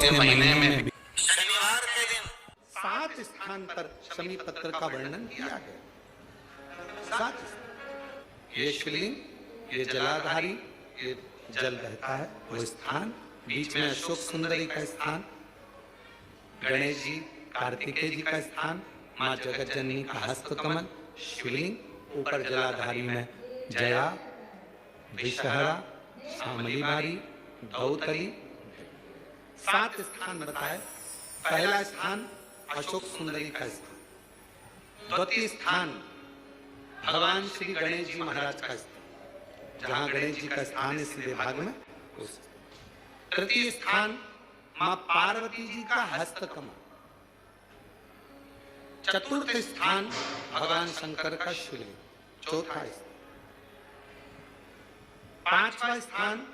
के महीने में भी शनिवार के दिन 7 स्थान पर शमी पत्र का वर्णन किया गया। 7 ये शिवलिंग, ये जलाधारी, ये जल बहता है वो स्थान, बीच में अशोक सुंदरी का स्थान, गणेश जी कार्तिकेय जी का स्थान, माँ जगत जननी का हस्त कमल, शिवलिंग, ऊपर जलाधारी में जया, विषहरा, शामली बारी, दौतली, 7 स्थान बताए। पहला स्थान अशोक सुंदरी का स्थान, द्वितीय स्थान भगवान श्री गणेश जी महाराज का स्थान, जहां गणेश जी का स्थान है सीधे भाग में, उस तृतीय स्थान मां पार्वती जी का हस्त कमल, चतुर्थ स्थान भगवान शंकर का शिवलिंग, चौथा स्थान, पांचवा स्थान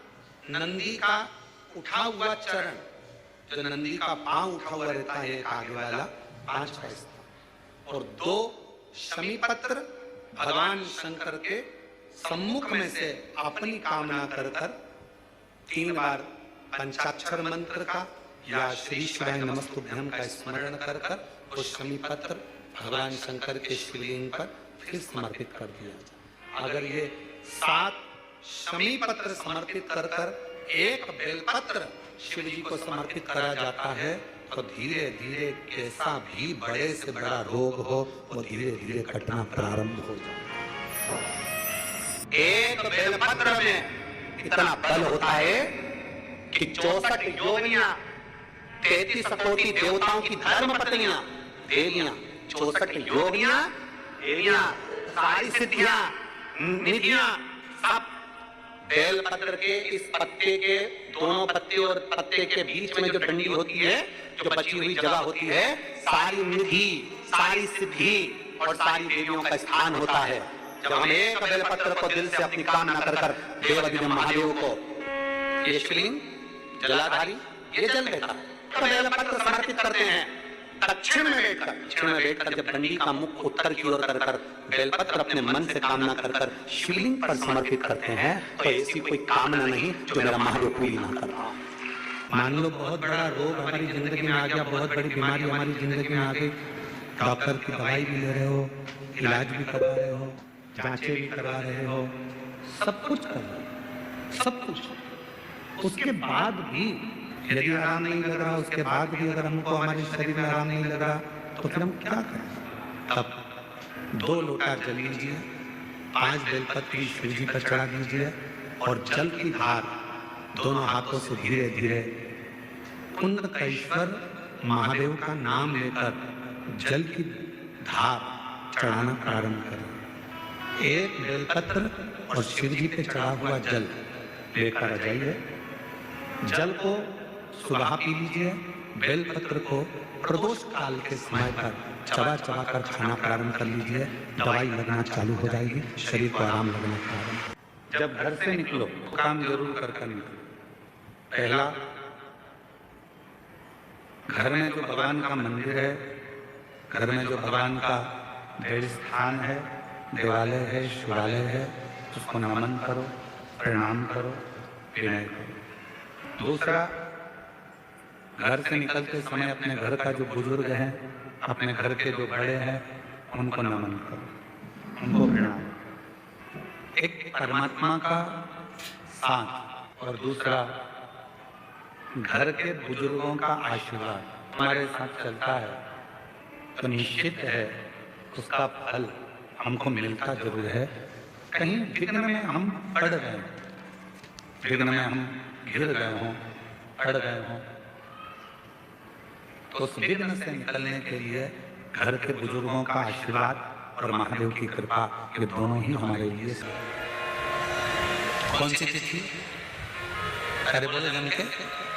नंदी का उठा हुआ चरण, जो नंदी का पांव उठा हुआ रहता है एक आगे वाला, पांचवा स्थान, और 2 शमी पत्र भगवान शंकर के सम्मुख में से अपनी कामना कर 3 बार पंचाक्षर मंत्र का या श्री शिवाय नमस्तुभ्यं का स्मरण कर वो शमी पत्र भगवान शंकर के शिवलिंग पर फिर समर्पित कर दिया जाए। अगर ये 7 शमी पत्र समर्पित कर एक बेलपत्र शिव जी को समर्पित करा जाता है तो धीरे धीरे कैसा भी बड़े से बड़ा रोग हो वो धीरे धीरे कटना प्रारंभ हो जाता है। एक बेलपत्र में इतना बल होता है कि 64 योनियां, 33 कोटि देवताओं की धर्म पत्नियां, देवियां, 64 योगियां, देवियां, सारी सिद्धियां, निधियां, सब बेलपत्र के इस पत्ते के दोनों पत्ते और पत्ते के बीच में जो डंडी होती है, जो बची हुई जगह होती है, सारी निधि, सारी सिद्धि और सारी देवियों का स्थान होता है। जब हम एक बेलपत्र को दिल से अपनी कामना कर देवाधिदेव महादेव को ये शिवलिंग जलाधारी ये जल देता है, तो बेलपत्र समर्पित करते हैं। दक्षिण में बैठकर जब डंडी का मुख उत्तर की ओर कर बेलपत्र अपने मन से कामना कर शिवलिंग पर समर्पित करते हैं, तो ऐसी कोई कामना नहीं जो मेरा महादेव पूरी ना कर रहा। मान लो बहुत बड़ा रोग हमारी जिंदगी में आ गया, बहुत बड़ी बीमारी हमारी जिंदगी में आ गई, डॉक्टर की दवाई भी ले रहे हो, इलाज भी करवा रहे हो, जांचें भी करवा रहे हो, सब कुछ कर रहे हो, सब कुछ, उसके बाद भी यदि आराम नहीं लग रहा, उसके बाद भी अगर हमको हमारे शरीर में आराम नहीं लग रहा, तो फिर हम क्या करें? तब 2 लोटा जल लीजिए, 5 बेलपत्री शिव जी पर चढ़ा दीजिए और जल की धार दोनों हाथों से धीरे धीरे कुंदकेश्वर महादेव का नाम लेकर जल की धार चढ़ाना प्रारंभ करें। एक बेलपत्र और शिव जी पे चढ़ा हुआ जल लेकर आ जाइए। जल को सुबह पी लीजिए, बेलपत्र को प्रदोष काल के समय पर चबा चबा कर खाना प्रारंभ कर लीजिए, दवाई लगना चालू हो जाएगी, शरीर को आराम लगना प्रारंभ। जब घर से निकलो तो काम जरूर कर निकलो। पहला, घर में जो भगवान का मंदिर है, घर में जो भगवान का देव स्थान है, देवालय है, शिवालय है, उसको नमन करो, प्रणाम करो, विनय करो। दूसरा, घर से निकलते समय अपने घर का जो बुजुर्ग हैं, अपने घर के जो बड़े हैं, उनको नमन करो, उनको प्रणाम। एक परमात्मा का साथ और दूसरा घर के बुजुर्गों का आशीर्वाद हमारे साथ चलता है तो निश्चित है उसका फल हमको मिलता जरूर है। कहीं विघ्न में हम पड़ गए हैं, विघ्न में हम घिर गए हों, पड़ गए हों, तो उस विघ्न से निकलने के लिए घर के बुजुर्गों का आशीर्वाद और महादेव की कृपा, ये दोनों ही हमारे लिए। कौन सी तिथि? अरे बोले जन के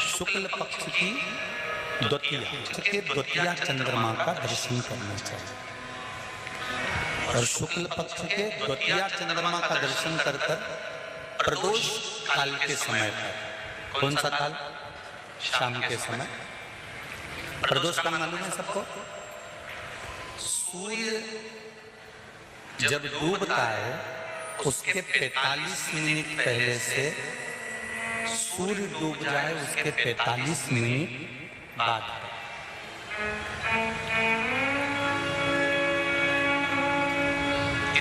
शुक्ल पक्ष की द्वितीया चंद्रमा का दर्शन करना चाहिए, और शुक्ल पक्ष के द्वितीया चंद्रमा का दर्शन कर प्रदोष काल के समय पर, कौन सा काल? शाम के समय। प्रदोष काल मालूम है सबको? सूर्य जब डूबता है उसके 45 मिनट पहले से सूर्य डूब जाए उसके 45 मिनट बाद।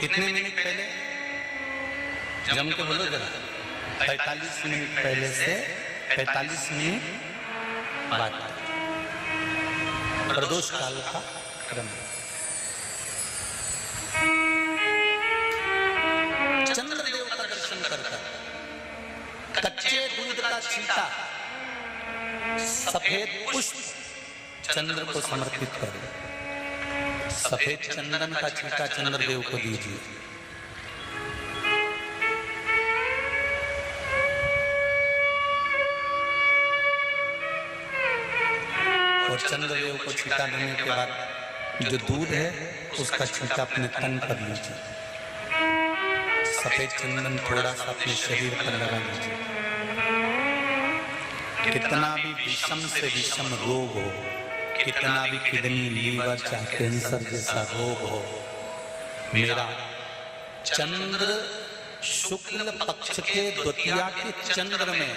कितने मिनट पहले? जम के बोलो जरा। 45 मिनट पहले से 45 मिनट बाद। प्रदोष काल का क्रम। चंद्रदेव का दर्शन करकर कच्चे दूध का छींटा सफेद पुष्प चंद्र को समर्पित करें। सफेद चंदन का छींटा चंद्रदेव को दीजिए। और चंद्रदेव को छींटा देने के बाद जो दूध है उसका छींटा अपने तन पर लीजिए। सफेद चंदन थोड़ा सा अपने शरीर पर लगा लीजिए। कितना भी विषम से विषम रोग हो, कितना भी किडनी लीवर चाहे कैंसर जैसा रोग हो, मेरा चंद्र शुक्ल पक्ष के द्वितीया के चंद्र में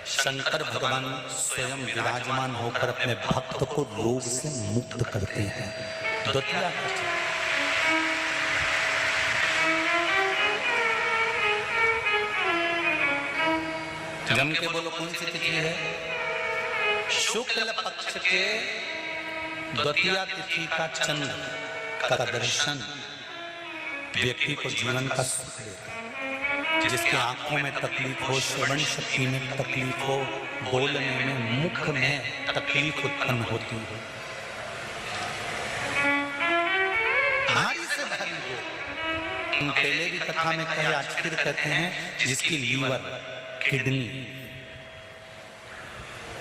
शंकर भगवान स्वयं विराजमान होकर अपने भक्त को रोग से मुक्त करते हैं। द्वितीया जम के बोलो कौन सी तिथि है? शुक्ल पक्ष के द्वितीया तिथि का चंद्र का दर्शन व्यक्ति को जीवन का सुख देता है। जिसकी आंखों में तकलीफ हो, श्रवण शक्ति में तकलीफ हो, बोलने में, मुख में तकलीफ उत्पन्न होती हो, भारी से भारी हो, पहले भी कथा में कहे आज फिर कहते हैं, जिसकी लीवर, किडनी,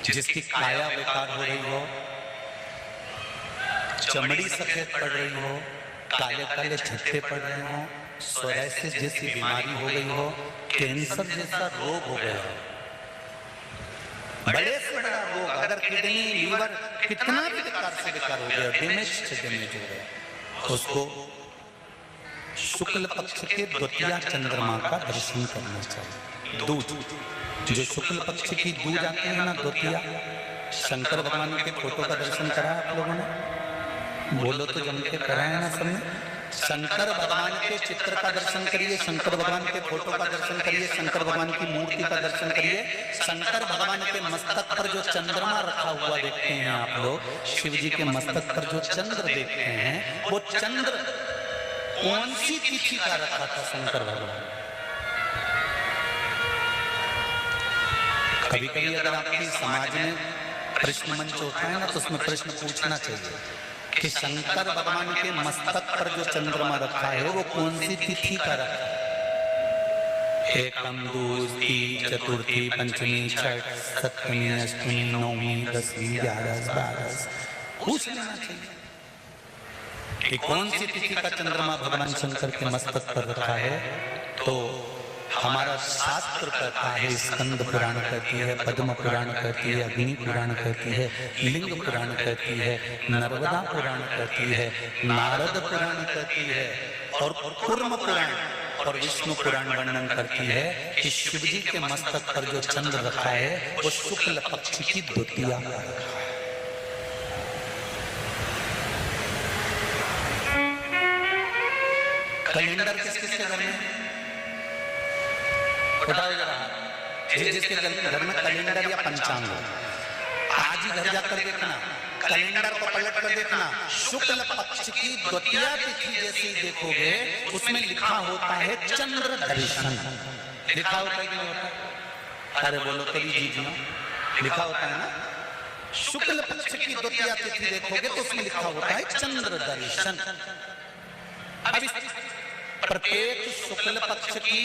जिसकी काया बेकार हो रही हो, चमड़ी सफेद पड़ रही हो, काले काले छत्ते पड़ रहे हो, सोरायसिस जैसी बीमारी हो गई हो, कैंसर जैसा रोग हो गया हो, बड़े से बड़ा रोग, अगर किडनी लीवर कितना भी बेकार से बेकार हो गया, डैमेज से डैमेज हो गया, उसको शुक्ल पक्ष के द्वितीया चंद्रमा का दर्शन करना चाहिए। दूध जो शुक्ल पक्ष की दूध आते हैं ना, द्वितीया, शंकर भगवान के फोटो का दर्शन करा आप लोगों ने? बोलो तो जम के कराया ना सबने। शंकर भगवान के चित्र का दर्शन करिए, शंकर भगवान के फोटो का दर्शन करिए, शंकर भगवान की मूर्ति का दर्शन करिए। शंकर भगवान के मस्तक पर जो चंद्रमा रखा हुआ देखते हैं आप लोग, शिव जी के मस्तक पर जो चंद्र देखते हैं, वो चंद्र कौन सी तिथि का रखा था शंकर भगवान? कभी कभी अगर आपकी समाज में प्रश्न मंच होता है ना, तो उसमें प्रश्न पूछना चाहिए कि शंकर भगवान के मस्तक पर जो चंद्रमा रखा है वो कौन सी तिथि का रखा है? एकम, दूसरी, चतुर्थी, पंचमी, छठ, सप्तमी, अष्टमी, नौवीं, 10वीं, 11, 12 पूछ लेना चाहिए कि कौन सी तिथि का चंद्रमा भगवान शंकर के मस्तक पर रखा है। तो हमारा शास्त्र कहता है, स्कंद पुराण कहती है, पद्म पुराण कहती है, अग्नि पुराण कहती है, लिंग पुराण कहती है, नर्मदा पुराण कहती है, नारद पुराण कहती है, और कूर्म पुराण और विष्णु पुराण वर्णन करती है कि शिव जी के मस्तक पर जो चंद्र रखा है वो शुक्ल पक्ष की द्वितीया का रखा है। कैलेंडर किस किसके घर में? जिसके घर में कैलेंडर या पंचांग, आज ही घर जाकर देखना, कैलेंडर को पलट कर देखना, शुक्ल पक्ष की द्वितीया तिथि जैसे ही देखोगे उसमें लिखा होता है चंद्र दर्शन। लिखा होता है कि नहीं होता? अरे बोलो तो लीजिए, लिखा होता है ना। शुक्ल पक्ष की द्वितीया तिथि देखोगे तो उसमें लिखा होता है चंद्र दर्शन। अब प्रत्येक शुक्ल पक्ष की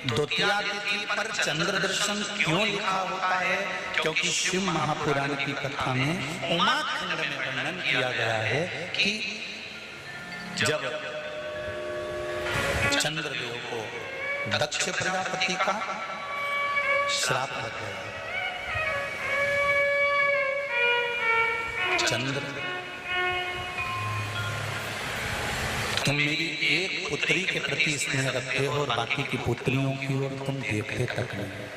द्वितीया तिथि पर चंद्र दर्शन क्यों लिखा होता है? क्योंकि शिव महापुराण की कथा में उमाखंड में वर्णन किया गया है कि जब चंद्रदेव को दक्ष प्रजापति का श्राप लग गया, चंद्र तुम मेरी एक पुत्री के प्रति स्नेह रखते हो और बाकी की पुत्रियों की ओर तुम देखते तक नहीं।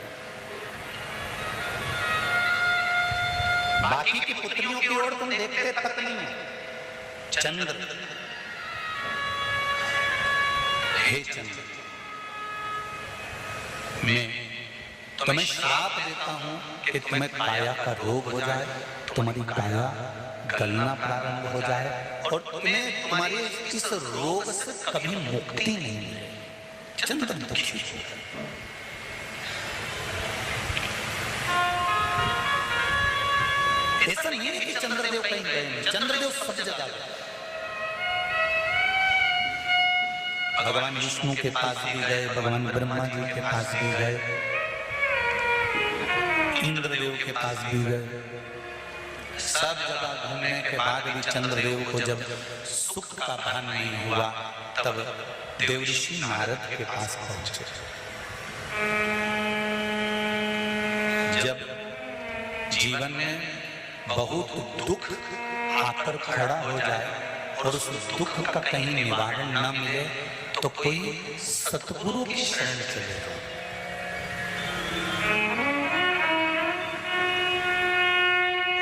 बाकी की पुत्रियों की ओर तुम देखते तक नहीं हो। चंद्र, हे चंद्र, मैं तुम्हें श्राप देता हूं कि तुम्हें काया का रोग हो जाए, तुम्हारी काया गलना प्रारंभ हो जाए और तुम्हें तुम्हारे इस रोग से कभी मुक्ति नहीं मिले। चंद्र दुखी हो। ऐसा नहीं है कि चंद्रदेव कहीं गए नहीं, चंद्रदेव सब जगह गए। भगवान विष्णु के पास भी गए, भगवान ब्रह्मा जी के पास भी गए, इंद्रदेव के पास भी गए। सब जगह घूमने के बाद भी चंद्रदेव को जब सुख का भान नहीं हुआ, तब देवऋषि नारद के पास पहुंचे। जब जीवन में बहुत दुख आकर खड़ा हो जाए और उस दुख का कहीं निवारण न मिले, तो कोई सतगुरु की शरण चले जाओ।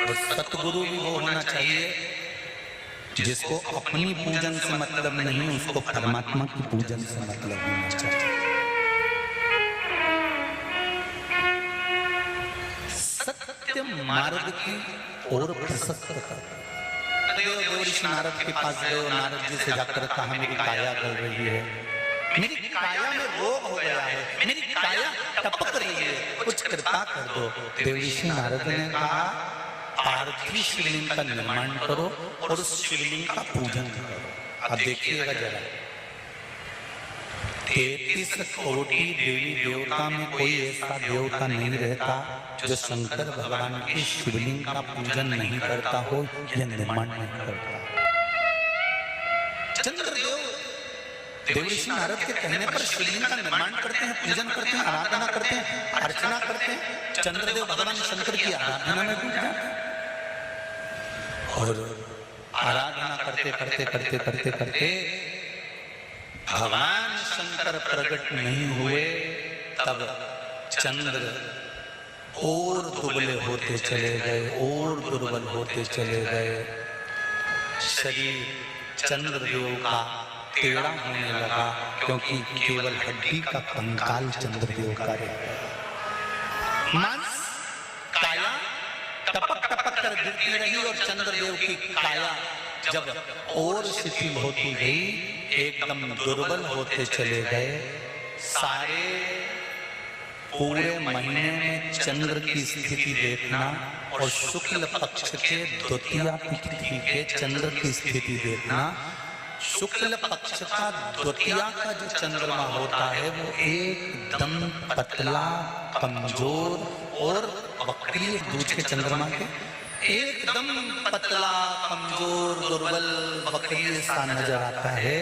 और सतगुरु भी वो होना चाहिए जिसको अपनी पूजन से मतलब नहीं, उसको परमात्मा की पूजन से मतलब होना चाहिए। सत्य मार्ग की ओर प्रसक्त कर। देवऋषि नारद के पास गए, नारद जी से जाकर कहा मेरी काया गल रही है, मेरी काया में रोग हो गया है, मेरी काया टपक रही है, कुछ कृपा कर दो। देवऋषि नारद ने कहा पार्थिव शिवलिंग का निर्माण करो और उस शिवलिंग का पूजन करो। अब देखिएगा जरा, 33 कोटि देवी देवता में कोई ऐसा देवता नहीं रहता जो शंकर भगवान के शिवलिंग का पूजन नहीं करता हो या निर्माण नहीं करता। चंद्रदेव देवऋषि नारद के कहने पर शिवलिंग का निर्माण करते हैं, पूजन करते हैं, आराधना करते हैं, अर्चना करते हैं। चंद्रदेव भगवान शंकर की आराधना में डूब जाते हैं और आराधना करते करते करते करते करते भगवान शंकर प्रकट नहीं हुए, तब चंद्र और दुबले होते चले गए, और दुर्बल होते चले गए। शरीर चंद्रदेव का टेढ़ा होने लगा, क्योंकि केवल हड्डी का कंकाल चंद्रदेव का रह गया। मांस काया टपक टपक कर गिरती रही और चंद्रदेव की काया जब और शिथिल होती गई, एकदम दुर्बल होते चले गए। सारे पूरे महीने में चंद्र की स्थिति देखना और शुक्ल पक्ष के द्वितीया तिथि के चंद्र की स्थिति देखना। शुक्ल पक्ष का द्वितीया का जो चंद्रमा होता है वो एकदम पतला, कमजोर और वक्रीय, दूसरे चंद्रमा के एकदम पतला, कमजोर, दुर्बल, वक्रीय सा नजर आता है।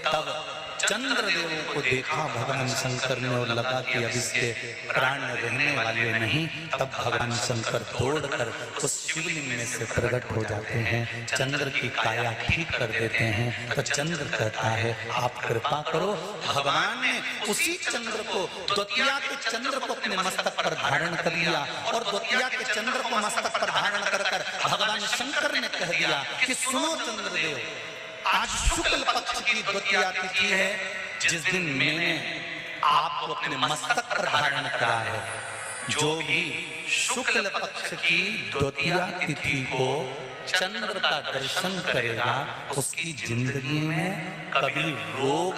तब चंद्रदेव को देखा भगवान शंकर ने और लगा कि अब इसके प्राण रहने वाले नहीं। तब भगवान शंकर दौड़कर उस शिवलिंग में से प्रकट हो जाते हैं, चंद्र की काया ठीक कर देते हैं। तो चंद्र कहता है आप कृपा करो। भगवान ने उसी चंद्र को, द्वितीया के चंद्र को अपने मस्तक पर धारण कर लिया और द्वितीया के चंद्र को मस्तक पर धारण कर भगवान शंकर ने कह दिया कि सुनो चंद्रदेव, आज शुक्ल पक्ष की द्वितीया तिथि है, जिस दिन मैंने आपको अपने मस्तक पर धारण करा है। जो भी शुक्ल पक्ष की द्वितीया तिथि को चंद्र का दर्शन करेगा, उसकी जिंदगी में कभी रोग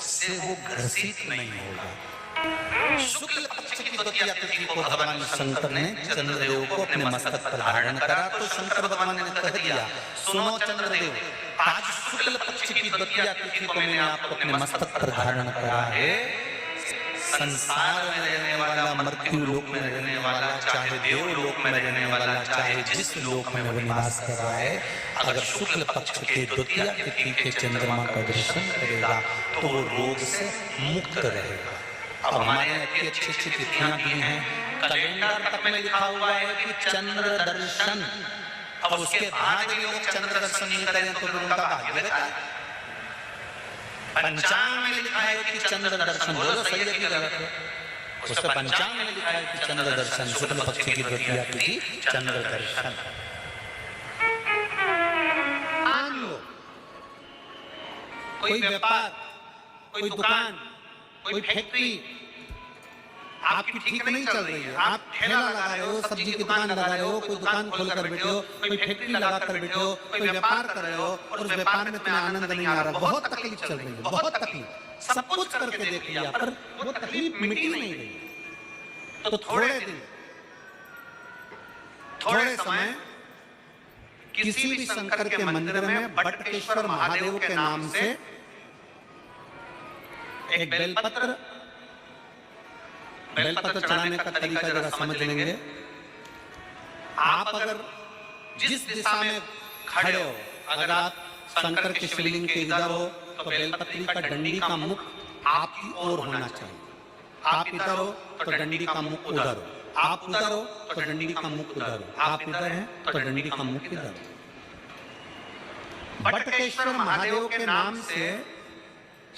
से वो ग्रसित नहीं होगा। शुक्ल पक्ष की द्वितीया तिथि को भगवान शंकर ने चंद्रदेव को अपने मस्तक पर धारण करा। तो शंकर भगवान ने कह दिया सुनो चंद्रदेव, आज शुक्ल पक्ष की द्वितीया तिथि को मैंने आपको अपने मस्तक पर धारण करा है। संसार में रहने वाला, मृत्यु लोक में रहने वाला, चाहे देव लोक में रहने वाला, चाहे जिस लोक में वो निवास कर रहा है, अगर शुक्ल पक्ष के द्वितीया तिथि के चंद्रमा का दर्शन करेगा तो वो रोग से मुक्त रहेगा। अब हमारे अच्छी अच्छी तिथियां भी हैं, कैलेंडर तक में लिखा हुआ है कि चंद्र दर्शन। अब उसके बाद भी लोग चंद्र दर्शन नहीं करें तो फिर उनका भाग्य रहता है। पंचांग में लिखा है कि चंद्र दर्शन, बोलो सही है कि गलत है? उसका पंचांग में लिखा है कि चंद्र दर्शन, शुक्ल पक्ष की द्वितीया तिथि चंद्र दर्शन। मान लो कोई व्यापार, कोई दुकान, कोई फैक्ट्री आपकी ठीक नहीं चल रही है, आप ठेला लगा रहे हो, सब्जी की दुकान लगा रहे हो, कोई दुकान खोल कर बैठे हो, कोई फैक्ट्री लगा कर बैठे हो, कोई व्यापार कर रहे हो और उस व्यापार में तुम्हें आनंद नहीं आ रहा, बहुत तकलीफ चल रही है, बहुत तकलीफ, सब कुछ करके देख लिया पर वो तकलीफ मिटी नहीं रही। तो थोड़े दिन, थोड़े समय किसी भी शंकर के मंदिर में बटकेश्वर महादेव के नाम से एक बेलपत्र चढ़ाने का तरीका जरा समझ लेंगे। आप अगर जिस दिशा में खड़े हो, अगर आप शंकर के शिवलिंग के इधर हो तो बेलपत्री का डंडी का मुख आपकी ओर होना चाहिए। आप इधर हो तो डंडी का मुख उधर हो, आप उधर हो तो डंडी का मुख उधर हो, आप इधर हैं तो डंडी का मुख इधर हो। बटकेश्वर महादेव के नाम से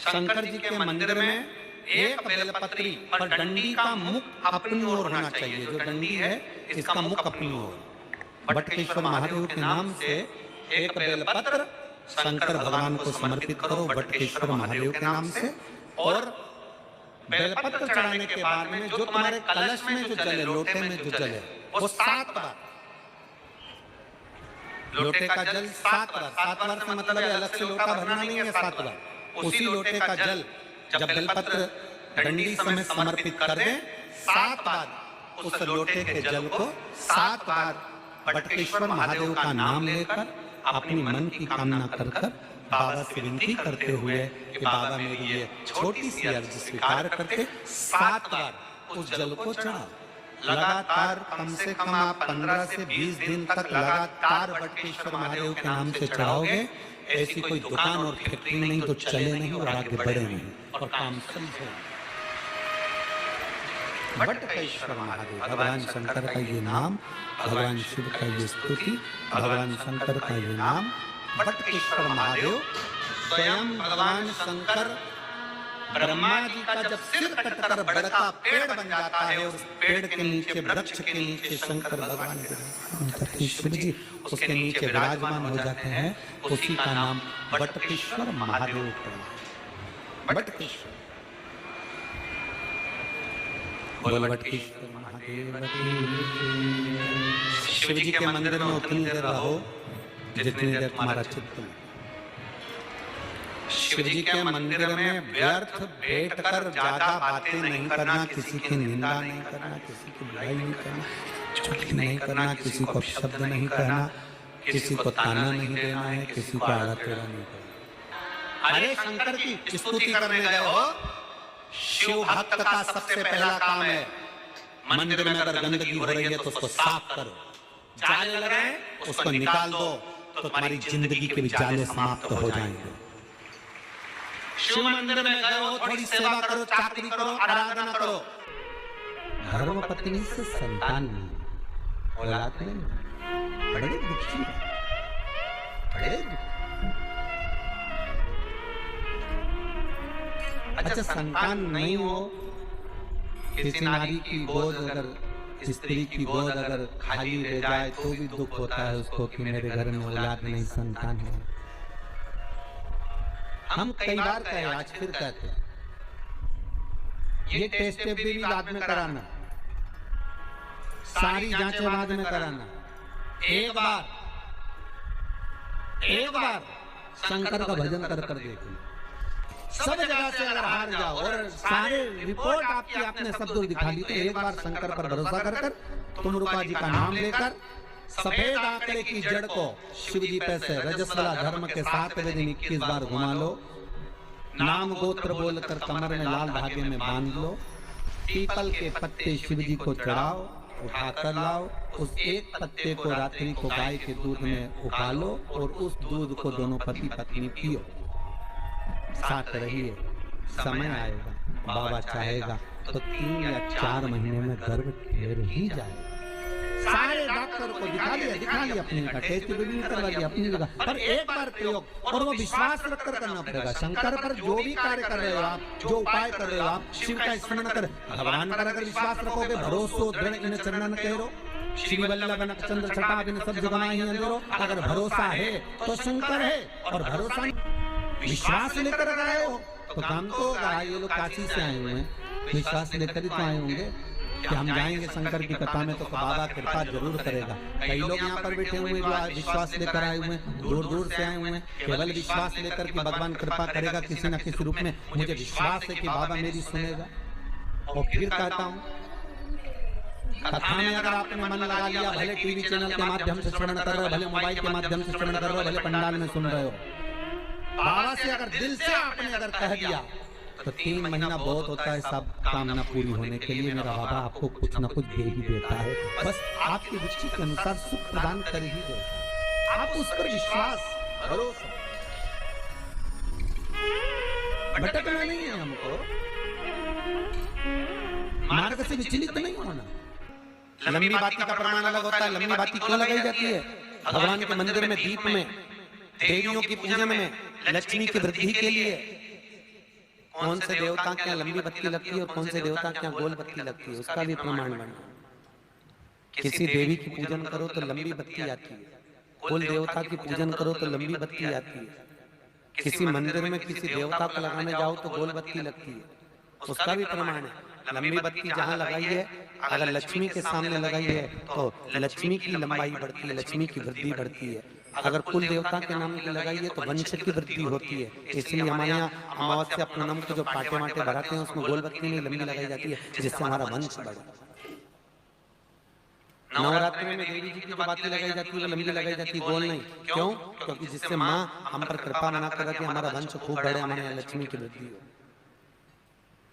शंकर जी के मंदिर में एक बेलपत्री पर डंडी का मुख अपनी ओर होना चाहिए। जो डंडी है इसका मुख अपनी ओर। बटकेश्वर महादेव के नाम से एक बेलपत्र शंकर भगवान को समर्पित करो बटकेश्वर महादेव के नाम से। और बेलपत्र चढ़ाने के बाद में जो तुम्हारे कलश में जो जले, लोटे में जो जले, वो 7 बार, लोटे का जल 7 बार, 7 बार का मतलब है अलग से लोटा भरना नहीं है, 7 बार उसी लोटे का जल जब बेलपत्र डंडी समय समर्पित कर दे, 7 बार उस लोटे के जल को 7 बार बटकेश्वर महादेव का नाम लेकर अपनी मन की कामना कर बाबा से विनती करते हुए कि बाबा मेरी ये छोटी सी अर्ज स्वीकार करके 7 बार उस जल को चढ़ाओ। लगातार कम से कम आप 15 से 20 दिन तक लगातार बटकेश्वर महादेव के नाम से चढ़ाओगे। ऐसी कोई दुकान और फैक्ट्री नहीं तो चले नहीं और आगे बढ़े नहीं और काम समझे। बटकेश्वर महादेव, भगवान शंकर का ये नाम, भगवान शिव का ये स्तुति, भगवान शंकर का ये नाम बटकेश्वर महादेव। स्वयं भगवान शंकर ब्रह्मा जी का जब सिर कटकर बड़का पेड़ बन जाता है, उस पेड़ के नीचे, वृक्ष के नीचे शंकर भगवान शिव जी उसके नीचे विराजमान हो जाते हैं। उसी का नाम बटकेश्वर महादेव पड़ा। बटकेश्वर, बोल बटकेश्वर महादेव। शिव जी के मंदिर में उतनी देर रहो जितनी देर तुम्हारा चित्त में। शिव जी के मंदिर में व्यर्थ बैठकर ज्यादा बातें नहीं करना, किसी की निंदा नहीं करना, किसी की बुराई नहीं करना, चुगली नहीं करना, किसी को शब्द नहीं कहना, किसी को ताना नहीं देना है, किसी को आड़ा टेढ़ा नहीं करना। अरे शंकर की स्तुति करने गए हो, शिव भक्त का सबसे पहला काम है मंदिर में अगर गंदगी हो रही है तो उसको साफ करो। जाले लगे उसको निकाल दो तो तुम्हारी जिंदगी के भी जाले समाप्त हो जाएंगे। शिव मंदिर में गए हो, थोड़ी सेवा करो, चाकरी करो, आराधना करो। धर्म पत्नी से संतान नहीं, औलाद नहीं, बड़े दुखी है, बड़े अच्छा संतान नहीं हो, किसी नारी की गोद अगर, स्त्री की गोद अगर खाली रह जाए तो भी दुख होता है उसको कि मेरे घर में औलाद नहीं, संतान है। हम कई बार कहे, आज फिर कहते हैं, ये टेस्ट भी बाद में कराना, सारी जांचें बाद में कराना। एक बार शंकर का भजन कर देखो, सब जगह से अगर हार जाओ और सारे रिपोर्ट आपकी आपने सब दूर दिखा ली तो एक बार शंकर पर भरोसा कर तुम रूपा जी का नाम लेकर सफेद आंकड़े की जड़ को शिव जी पे से रजस्वला धर्म के 7 दिन 21 बार घुमा लो। नाम गोत्र बोलकर कमर में लाल धागे में बांध लो। पीपल के पत्ते शिव जी को चढ़ाओ, उठा कर लाओ। उस एक पत्ते को रात्रि को गाय के दूध में उबालो और उस दूध को दोनों पति पत्नी पियो। साथ रहिए, समय आएगा, बाबा चाहेगा तो 3 या 4 महीने में गर्भ घेर ही जाएगा। सारे डॉक्टर को दिखा लिया अपनी जगह, टेस्ट भी करवा लिया अपनी जगह, पर एक बार प्रयोग और वो विश्वास रखकर करना पड़ेगा। शंकर पर जो भी कार्य कर रहे हो आप, जो उपाय कर रहे हो आप, शिव का स्मरण कर, भगवान पर अगर विश्वास रखोगे, भरोसो दृढ़ इन चरणन कहो, श्री वल्लभ नक्षत्र छटा बिन सब जगमाहि अंधेरो। अगर भरोसा है तो शंकर है, और भरोसा विश्वास लेकर अगर आए हो तो काम तो होगा। ये लोग काशी से आए हुए हैं, विश्वास लेकर ही तो आए होंगे कि हम जाएंगे शंकर की कथा में तो बाबा कृपा जरूर करेगा। कई लोग यहाँ पर बैठे हुए जो विश्वास लेकर आए हुए हैं, दूर दूर से आए हुए हैं, केवल विश्वास लेकर कि भगवान कृपा करेगा किसी न किसी रूप में, मुझे विश्वास है कि बाबा मेरी सुनेगा। और फिर कहता हूँ, कथा में अगर आपने मन लगा लिया, भले टीवी चैनल के माध्यम से श्रवण कर रहे हो, भले मोबाइल के माध्यम से श्रवण कर रहे हो, भले पंडाल में सुन रहे हो, बाबा से अगर दिल से आपने अगर कह दिया तो 3 महीना बहुत होता है सब कामना पूरी होने के लिए। मेरा बाबा आपको कुछ न कुछ दे ही देता है, बस आपकी रुचि के अनुसार सुख प्रदान कर ही देता है। आप उस पर विश्वास, भरोसा, भटकना नहीं है हमको, मार्ग से विचलित नहीं होना। लंबी बाती का प्रमाण अलग होता है। लंबी बाती क्यों लगाई जाती है? भगवान के मंदिर में, दीप में, देवियों की पूजन में, लक्ष्मी की वृद्धि के लिए। कौन से देवता के यहाँ लंबी बत्ती लगती है और कौन से देवता के यहाँ गोल बत्ती लगती है, उसका भी प्रमाण बनना। किसी देवी की पूजन करो तो लंबी बत्ती आती है, कुल देवता की पूजन करो तो लंबी बत्ती आती है। किसी मंदिर में किसी देवता को लगाने जाओ तो गोल बत्ती लगती है, उसका भी प्रमाण है। लंबी बत्ती जहाँ लगाई है, अगर लक्ष्मी के सामने लगाई है तो लक्ष्मी की लंबाई बढ़ती है, लक्ष्मी की वृद्धि बढ़ती है। अगर कुल देवता के नाम की लगाई है तो वंश की वृद्धि होती है। इसलिए हमारे यहाँ अमावस्या पूनम के जो पाटे माटे भराते हैं उसमें गोल बत्ती नहीं लंबी लगाई जाती है, जिससे हमारा वंश बढ़े। नवरात्रि में देवी जी की जो बातें लगाई जाती है वो लंबी लगाई जाती है, गोल नहीं। क्यों? क्योंकि जिससे माँ हम पर कृपा मना करके हमारा वंश खूब बढ़े, हमारे यहाँ लक्ष्मी की वृद्धि हो।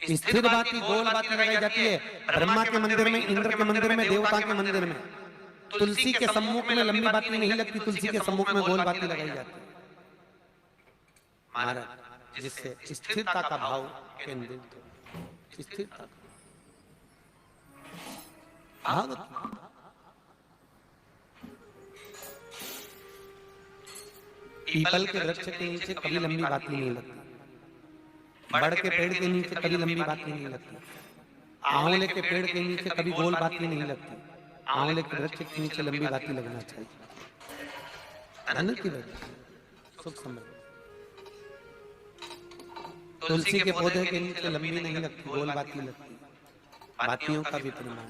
स्थिर बाती, गोल बातें लगाई जाती है ब्रह्मा के मंदिर में, इंद्र के मंदिर में, देवता के मंदिर में। तुलसी के सम्मुख में लंबी बाती नहीं लगती, तुलसी के सम्मुख में गोल बाती लगाई जाती है महाराज, जिससे स्थिरता का भाव केंद्रित हो। स्थिरता भाव, पीपल के वृक्ष के नीचे कभी लंबी बाती नहीं लगती, बड़ के पेड़ के नीचे कभी लंबी बाती नहीं लगती, आंवले के पेड़ के नीचे कभी गोल बाती नहीं लगती। आंवले के वृक्ष के नीचे लंबी बाती लगना चाहिए, धन की वृद्धि, सुख समृद्धि। तुलसी के पौधे के नीचे लंबी नहीं लगती, गोल बाती लगती। बातियों का भी परिमाण।